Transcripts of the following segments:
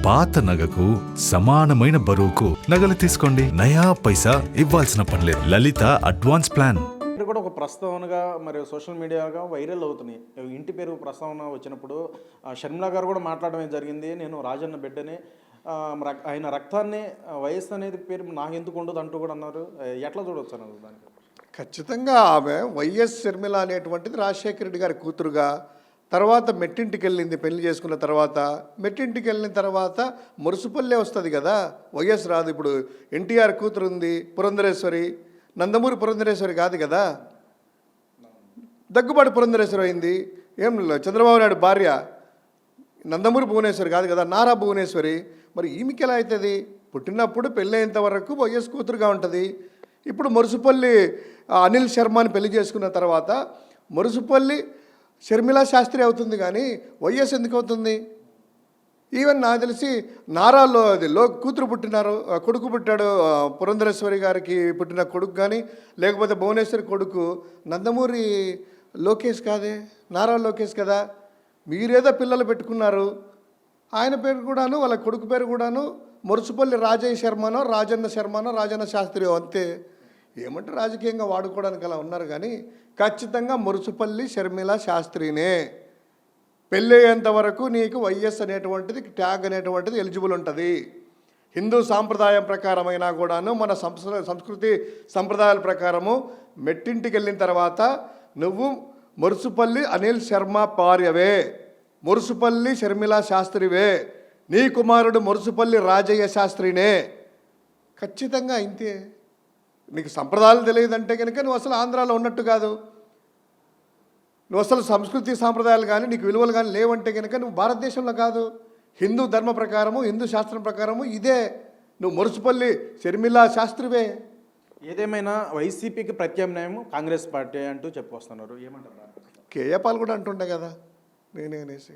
పాత నగకు సమానమైన బరువుకు నగలు తీసుకోండి. నయా పైసా ఇవ్వాల్సిన పనిలేదు. లలిత అడ్వాన్స్ ప్లాన్ కూడా ఒక ప్రస్తావనగా మరి సోషల్ మీడియాగా వైరల్ అవుతున్నాయి. ఇంటి పేరు ప్రస్తావన వచ్చినప్పుడు షర్మిల గారు కూడా మాట్లాడడం జరిగింది. నేను రాజన్న బిడ్డని, ఆయన రక్తాన్ని వయస్సు అనేది పేరు నాకు ఎందుకు ఉండదు అంటూ కూడా అన్నారు. ఎట్లా చూడవచ్చు అన్నారు దానికి? ఖచ్చితంగా ఆమె వైఎస్ షర్మిల అనేటువంటిది రాజశేఖర రెడ్డి గారి కూతురుగా, తర్వాత మెట్టింటికి వెళ్ళింది. పెళ్లి చేసుకున్న తర్వాత మెట్టింటికి వెళ్ళిన తర్వాత మురుసుపల్లె వస్తుంది కదా, వైఎస్ రాదు. ఇప్పుడు ఎన్టీఆర్ కూతురు ఉంది పురంధరేశ్వరి, నందమూరి పురంధరేశ్వరి కాదు కదా, దగ్గుబాటి పురంధరేశ్వరి అయింది. ఏం చంద్రబాబు నాయుడు భార్య నందమూరి భువనేశ్వరి కాదు కదా, నారా భువనేశ్వరి. మరి ఈమెకి ఎలా అవుతుంది? పుట్టినప్పుడు పెళ్ళైనంత వరకు వైఎస్ కూతురుగా ఉంటుంది. ఇప్పుడు మురుసుపల్లి అనిల్ శర్మని పెళ్లి చేసుకున్న తర్వాత మురుసుపల్లి షర్మిలా శాస్త్రి అవుతుంది, కానీ వైఎస్ ఎందుకు అవుతుంది? ఈవెన్ నాకు తెలిసి నారాలో అది కూతురు పుట్టినారు, కొడుకు పుట్టాడు, పురంధరేశ్వరి గారికి పుట్టిన కొడుకు కానీ, లేకపోతే భువనేశ్వరి కొడుకు నందమూరి లోకేష్ కాదే, నారా లోకేష్ కదా. మీరేదో పిల్లలు పెట్టుకున్నారు, ఆయన పేరు కూడాను వాళ్ళ కొడుకు పేరు కూడాను మురుసుపల్లి రాజయ్య శర్మనో రాజన్న శర్మనో రాజన్న శాస్త్రి అంతే. ఏమంటే రాజకీయంగా వాడుకోవడానికి అలా ఉన్నారు, కానీ ఖచ్చితంగా మురుసుపల్లి షర్మిల శాస్త్రినే. పెళ్ళయ్యేంత వరకు నీకు వైఎస్ అనేటువంటిది ట్యాగ్ అనేటువంటిది ఎలిజిబుల్ ఉంటుంది. హిందూ సాంప్రదాయం ప్రకారమైనా కూడాను, మన సంస్కృతి సంప్రదాయాల ప్రకారము మెట్టింటికి వెళ్ళిన తర్వాత నువ్వు మురుసుపల్లి అనిల్ శర్మ భార్యవే, మురుసుపల్లి షర్మిల శాస్త్రివే, నీ కుమారుడు మురుసుపల్లి రాజయ్య శాస్త్రినే. ఖచ్చితంగా ఇంతే. నీకు సంప్రదాయాలు తెలియదంటే కనుక నువ్వు అసలు ఆంధ్రాలో ఉన్నట్టు కాదు. నువ్వు అసలు సంస్కృతి సాంప్రదాయాలు కానీ నీకు విలువలు కానీ లేవంటే కనుక నువ్వు భారతదేశంలో కాదు. హిందూ ధర్మ ప్రకారము, హిందూ శాస్త్రం ప్రకారము ఇదే. నువ్వు మురుసుపల్లి షర్మిల శాస్త్రివే. ఏదేమైనా వైసీపీకి ప్రత్యామ్నాయం కాంగ్రెస్ పార్టీ అంటూ చెప్పొస్తున్నారు, ఏమంటారు? కేఏ పాల్ కూడా అంటుండే కదా నేనేసి.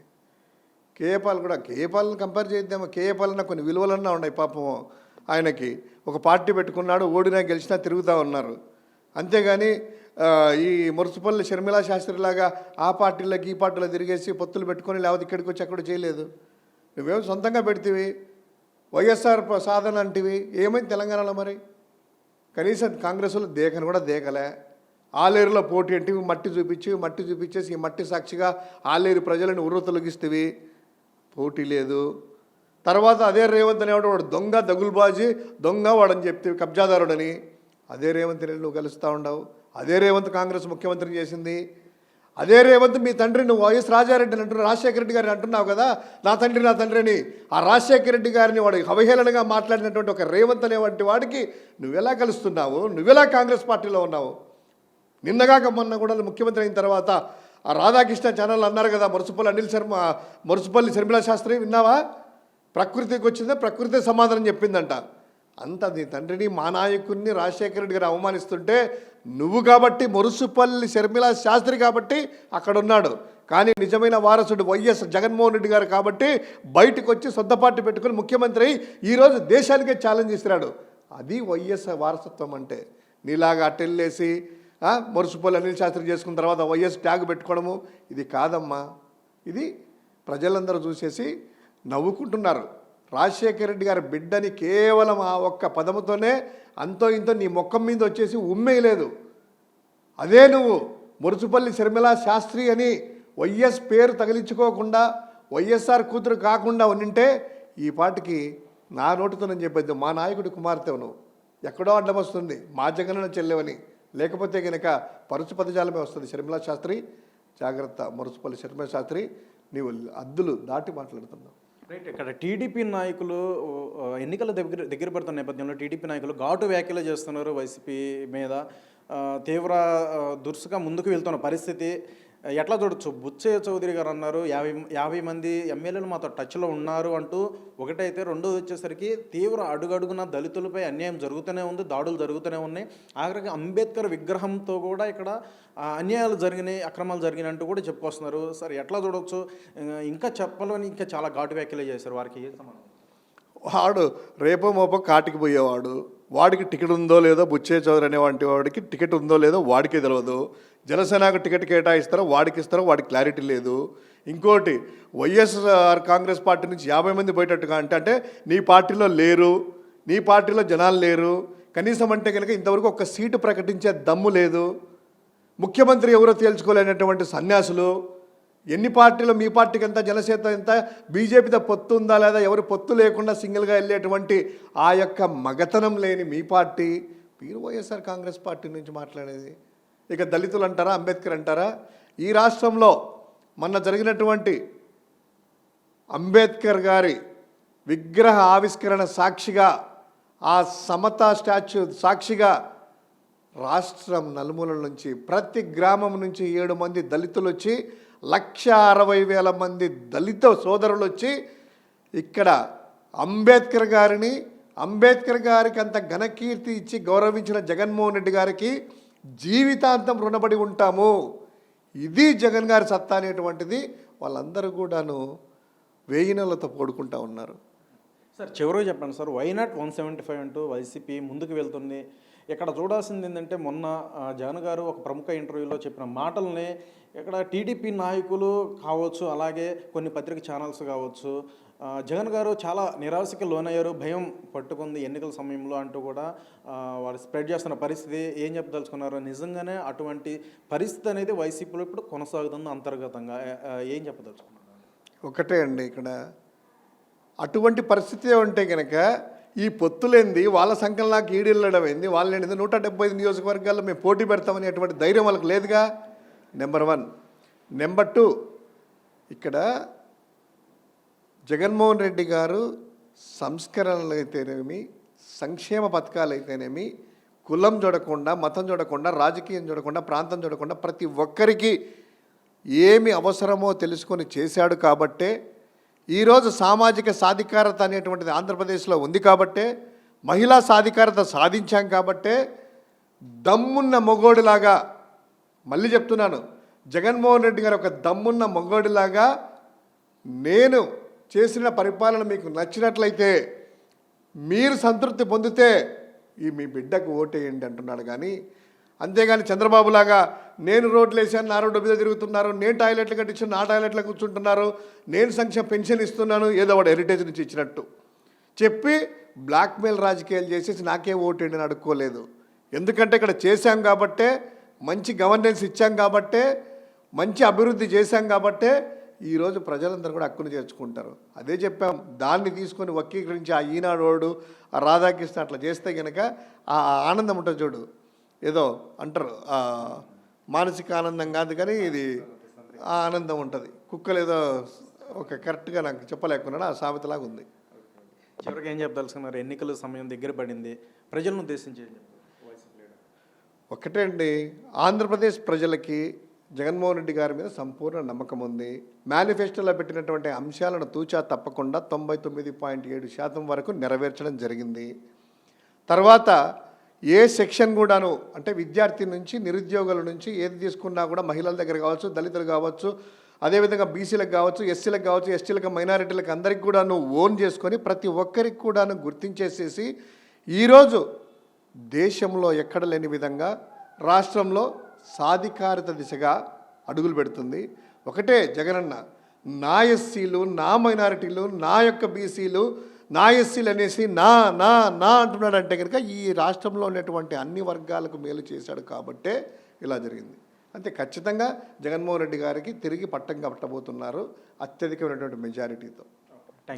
కేఏ పాల్ని కంపేర్ చేద్దామా? కేఏ పాలన కొన్ని విలువలన్నా ఉన్నాయి పాపం. ఆయనకి ఒక పార్టీ పెట్టుకున్నాడు, ఓడినా గెలిచినా తిరుగుతూ ఉన్నారు. అంతేగాని ఈ మురుసుపల్లి షర్మిలా శాస్త్రిలాగా ఆ పార్టీలకి ఈ పార్టీలో తిరిగేసి పొత్తులు పెట్టుకొని లేకపోతే ఇక్కడికి వచ్చి అక్కడ చేయలేదు. నువ్వేమో సొంతంగా పెడితివి, వైఎస్ఆర్ సాధన అంటివి. ఏమైంది తెలంగాణలో? మరి కనీసం కాంగ్రెస్లో దేకని కూడా దేకలే. ఆలేరులో పోటీ అంటే మట్టి చూపించేసి ఈ మట్టి సాక్షిగా ఆలేరు ప్రజలను ఉర్రతొలగిస్తేవి, పోటీ లేదు. తర్వాత అదే రేవంత్ అనేవాడు వాడు దొంగ, దగులుబాజీ దొంగ వాడని చెప్తే కబ్జాదారుడని, అదే రేవంత్ నువ్వు కలుస్తూ ఉండవు. అదే రేవంత్ కాంగ్రెస్ ముఖ్యమంత్రిని చేసింది. అదే రేవంత్ మీ తండ్రి నువ్వు వైఎస్ రాజారెడ్డిని అంటున్నావు, రాజశేఖర రెడ్డి గారిని అంటున్నావు కదా, నా తండ్రి అని. ఆ రాజశేఖర రెడ్డి గారిని వాడు అవహేళనగా మాట్లాడినటువంటి ఒక రేవంత్ అనేవంటి వాడికి నువ్వెలా కలుస్తున్నావు? నువ్వెలా కాంగ్రెస్ పార్టీలో ఉన్నావు? నిన్నగాక మొన్న కూడా ముఖ్యమంత్రి అయిన తర్వాత ఆ రాధాకృష్ణ ఛానల్ అన్నారు కదా, మురుసుపల్లి షర్మిల శాస్త్రి విన్నావా? ప్రకృతికి వచ్చిందే, ప్రకృతి సమాధానం చెప్పిందంట. అంత నీ తండ్రిని మా నాయకుడిని రాజశేఖర రెడ్డి గారు అవమానిస్తుంటే నువ్వు కాబట్టి మురుసుపల్లి షర్మిల శాస్త్రి కాబట్టి అక్కడ ఉన్నాడు, కానీ నిజమైన వారసుడు వైఎస్ జగన్మోహన్ రెడ్డి గారు కాబట్టి బయటకు వచ్చి సొంత పార్టీ పెట్టుకుని ముఖ్యమంత్రి ఈరోజు దేశానికే ఛాలెంజ్ ఇస్తున్నాడు. అది వైఎస్ వారసత్వం అంటే. నీలాగా అట్టెళ్ళేసి మురుసుపల్లి అనిల్ శాస్త్రి చేసుకున్న తర్వాత వైఎస్ ట్యాగ్ పెట్టుకోవడము ఇది కాదమ్మా. ఇది ప్రజలందరూ చూసేసి నవ్వుకుంటున్నారు. రాజశేఖర రెడ్డి గారి బిడ్డని కేవలం ఆ ఒక్క పదముతోనే అంతో ఇంతో నీ ముఖం మీద వచ్చేసి ఉమ్మేయలేదు. అదే నువ్వు మురుసుపల్లి షర్మిల శాస్త్రి అని వైఎస్ పేరు తగిలించుకోకుండా వైఎస్ఆర్ కూతురు కాకుండా ఉండింటే ఈ పాటికి నా నోటితో నేను చెప్పేది మా నాయకుడి కుమార్తెవు నువ్వు, ఎక్కడో అడ్డం వస్తుంది మా జగనన్న చెల్లెవని, లేకపోతే కనుక పరుచు పదజాలమే వస్తుంది. షర్మిల శాస్త్రి జాగ్రత్త, మురుసుపల్లి షర్మిల శాస్త్రి నీవు అద్దులు దాటి మాట్లాడుతున్నావు. రైట్. ఇక్కడ టీడీపీ నాయకులు ఎన్నికల దగ్గర పడుతున్న నేపథ్యంలో టీడీపీ నాయకులు ఘాటు వ్యాఖ్యలు చేస్తున్నారు వైసీపీ మీద. తీవ్ర దురుసుగా ముందుకు వెళ్తున్న పరిస్థితి ఎట్లా చూడొచ్చు? బుచ్చయ్య చౌదరి గారు అన్నారు 50 మంది ఎమ్మెల్యేలు మాతో టచ్లో ఉన్నారు అంటూ. ఒకటైతే రెండోది వచ్చేసరికి తీవ్ర అడుగడుగున దళితులపై అన్యాయం జరుగుతూనే ఉంది, దాడులు జరుగుతూనే ఉన్నాయి. ఆఖరికి అంబేద్కర్ విగ్రహంతో కూడా ఇక్కడ అన్యాయాలు జరిగినాయి, అక్రమాలు జరిగినాయి అంటూ కూడా చెప్పుకొస్తున్నారు. సరే ఎట్లా చూడవచ్చు? ఇంకా చెప్పాలని ఇంకా చాలా ఘాటు వ్యాఖ్యలు చేశారు. వారికి ఏం సంబంధం? వాడు రేపో మోపో కాటికి పోయేవాడు, వాడికి టికెట్ ఉందో లేదో, బుచ్చయ్య చౌదరి అనే వంటి వాడికి టికెట్ ఉందో లేదో వాడికే తెలియదు. జనసేనకు టికెట్ కేటాయిస్తారో వాడికి ఇస్తారో వాడికి క్లారిటీ లేదు. ఇంకోటి వైఎస్ఆర్ కాంగ్రెస్ పార్టీ నుంచి 50 మంది పోయేటట్టుగా అంటే నీ పార్టీలో లేరు, నీ పార్టీలో జనాలు లేరు, కనీసం అంటే కనుక ఇంతవరకు ఒక్క సీటు ప్రకటించే దమ్ము లేదు, ముఖ్యమంత్రి ఎవరో తేల్చుకోలేనటువంటి సన్యాసులు, ఎన్ని పార్టీలు మీ పార్టీకి ఎంత, జనసేన ఎంత, బీజేపీతో పొత్తు ఉందా లేదా, ఎవరు పొత్తు లేకుండా సింగిల్గా వెళ్ళేటువంటి ఆ యొక్క మగతనం లేని మీ పార్టీ, మీరు వైఎస్ఆర్ కాంగ్రెస్ పార్టీ నుంచి మాట్లాడేది. ఇక దళితులు అంటారా, అంబేద్కర్ అంటారా? ఈ రాష్ట్రంలో మొన్న జరిగినటువంటి అంబేద్కర్ గారి విగ్రహ ఆవిష్కరణ సాక్షిగా, ఆ సమతా స్టాచ్యూ సాక్షిగా రాష్ట్రం నలుమూలల నుంచి, ప్రతి గ్రామం నుంచి 7 మంది దళితులు వచ్చి, 1,60,000 మంది దళిత సోదరులు వచ్చి ఇక్కడ అంబేద్కర్ గారికి అంత ఘనకీర్తి ఇచ్చి గౌరవించిన జగన్మోహన్ రెడ్డి గారికి జీవితాంతం రుణపడి ఉంటాము, ఇది జగన్ గారి సత్తా అనేటువంటిది వాళ్ళందరూ కూడాను వేయినలతో పోడుకుంటా ఉన్నారు. సార్ చివరిగా చెప్పండి సార్, వైనాట్ 175 అంటూ వైసీపీ ముందుకు వెళ్తుంది. ఇక్కడ చూడాల్సింది ఏంటంటే మొన్న జగన్ గారు ఒక ప్రముఖ ఇంటర్వ్యూలో చెప్పిన మాటల్ని ఇక్కడ టీడీపీ నాయకులు కావచ్చు, అలాగే కొన్ని పత్రిక ఛానల్స్ కావచ్చు, జగన్ గారు చాలా నిరాశకి లోనయ్యారు, భయం పట్టుకుంది ఎన్నికల సమయంలో అంటూ కూడా వారు స్ప్రెడ్ చేస్తున్న పరిస్థితి. ఏం చెప్పదలుచుకున్నారు? నిజంగానే అటువంటి పరిస్థితి అనేది వైసీపీలో ఇప్పుడు కొనసాగుతుంది అంతర్గతంగా, ఏం చెప్పదలుచుకున్నారు? ఒకటే అండి, ఇక్కడ అటువంటి పరిస్థితి ఉంటే కనుక ఈ పొత్తులేంది, వాళ్ళ సంఖ్యలాగా ఈడిల్లడం ఏంది, వాళ్ళేంది 175 నియోజకవర్గాల్లో మేము పోటీ పెడతామనేటువంటి ధైర్యం వాళ్ళకి లేదుగా. నెంబర్ 1. నెంబర్ 2, ఇక్కడ జగన్మోహన్ రెడ్డి గారు సంస్కరణలు అయితేనేమి, సంక్షేమ పథకాలు అయితేనేమి, కులం చూడకుండా, మతం చూడకుండా, రాజకీయం చూడకుండా, ప్రాంతం చూడకుండా ప్రతి ఒక్కరికి ఏమి అవసరమో తెలుసుకొని చేశాడు కాబట్టే ఈరోజు సామాజిక సాధికారత అనేటువంటిది ఆంధ్రప్రదేశ్లో ఉంది కాబట్టే, మహిళా సాధికారత సాధించాం కాబట్టే, దమ్మున్న మొగోడిలాగా, మళ్ళీ చెప్తున్నాను, జగన్మోహన్ రెడ్డి గారు ఒక దమ్మున్న మొగోడిలాగా, నేను చేసిన పరిపాలన మీకు నచ్చినట్లయితే, మీరు సంతృప్తి పొందితే ఈ మీ బిడ్డకు ఓటేయండి అంటున్నాడు. కానీ అంతేగాని చంద్రబాబులాగా నేను రోడ్లు వేసాను, నా రోడ్డు మీద తిరుగుతున్నారు, నేను టాయిలెట్లు కట్టించాను, నా టాయిలెట్లో కూర్చుంటున్నారు, నేను సంక్షేమ పెన్షన్ ఇస్తున్నాను, ఏదో వాడు హెరిటేజ్ నుంచి ఇచ్చినట్టు చెప్పి బ్లాక్మెయిల్ రాజకీయాలు చేసేసి నాకే ఓటేయండి అని అడుక్కోలేదు. ఎందుకంటే ఇక్కడ చేశాం కాబట్టే, మంచి గవర్నెన్స్ ఇచ్చాం కాబట్టే, మంచి అభివృద్ధి చేశాం కాబట్టే ఈరోజు ప్రజలందరూ కూడా హక్కును చేర్చుకుంటారు. అదే చెప్పాం, దాన్ని తీసుకొని వక్రీకరించి ఆ ఈనాడు, ఆ రాధాకృష్ణ అట్లా చేస్తే కనుక ఆ ఆనందం ఉంటుంది చూడు, ఏదో అంటారు మానసిక ఆనందం కాదు కానీ ఇది ఆ ఆనందం ఉంటుంది. కుక్కలు ఏదో ఒక కరెక్ట్గా నాకు చెప్పలేకున్నాడు, ఆ సామెతలాగా ఉంది. చివరికి ఏం చెప్పదలుచుకున్నారు? ఎన్నికల సమయం దగ్గర పడింది, ప్రజలను ఉద్దేశించి ఒకటే అండి, ఆంధ్రప్రదేశ్ ప్రజలకి జగన్మోహన్ రెడ్డి గారి మీద సంపూర్ణ నమ్మకం ఉంది. మేనిఫెస్టోలో పెట్టినటువంటి అంశాలను తూచా తప్పకుండా 99.7% వరకు నెరవేర్చడం జరిగింది. తర్వాత ఏ సెక్షన్ కూడాను, అంటే విద్యార్థి నుంచి నిరుద్యోగుల నుంచి ఏది తీసుకున్నా కూడా, మహిళల దగ్గర కావచ్చు, దళితులు కావచ్చు, అదేవిధంగా బీసీలకు కావచ్చు, ఎస్సీలకు కావచ్చు, ఎస్టీలకు, మైనారిటీలకు అందరికి కూడాను ఓన్ చేసుకొని ప్రతి ఒక్కరికి కూడాను గుర్తించేసేసి ఈరోజు దేశంలో ఎక్కడ లేని విధంగా రాష్ట్రంలో సాధికారత దిశగా అడుగులు పెడుతుంది. ఒకటే జగనన్న, నా ఎస్సీలు, నా మైనారిటీలు, నా యొక్క బీసీలు, నా ఎస్సీలు అనేసి నా నా నా అంటున్నాడంటే కనుక ఈ రాష్ట్రంలో ఉన్నటువంటి అన్ని వర్గాలకు మేలు చేశాడు కాబట్టే ఇలా జరిగింది. అంతే, ఖచ్చితంగా జగన్మోహన్ రెడ్డి గారికి తిరిగి పట్టం కట్టబోతున్నారు అత్యధికమైనటువంటి మెజారిటీతో.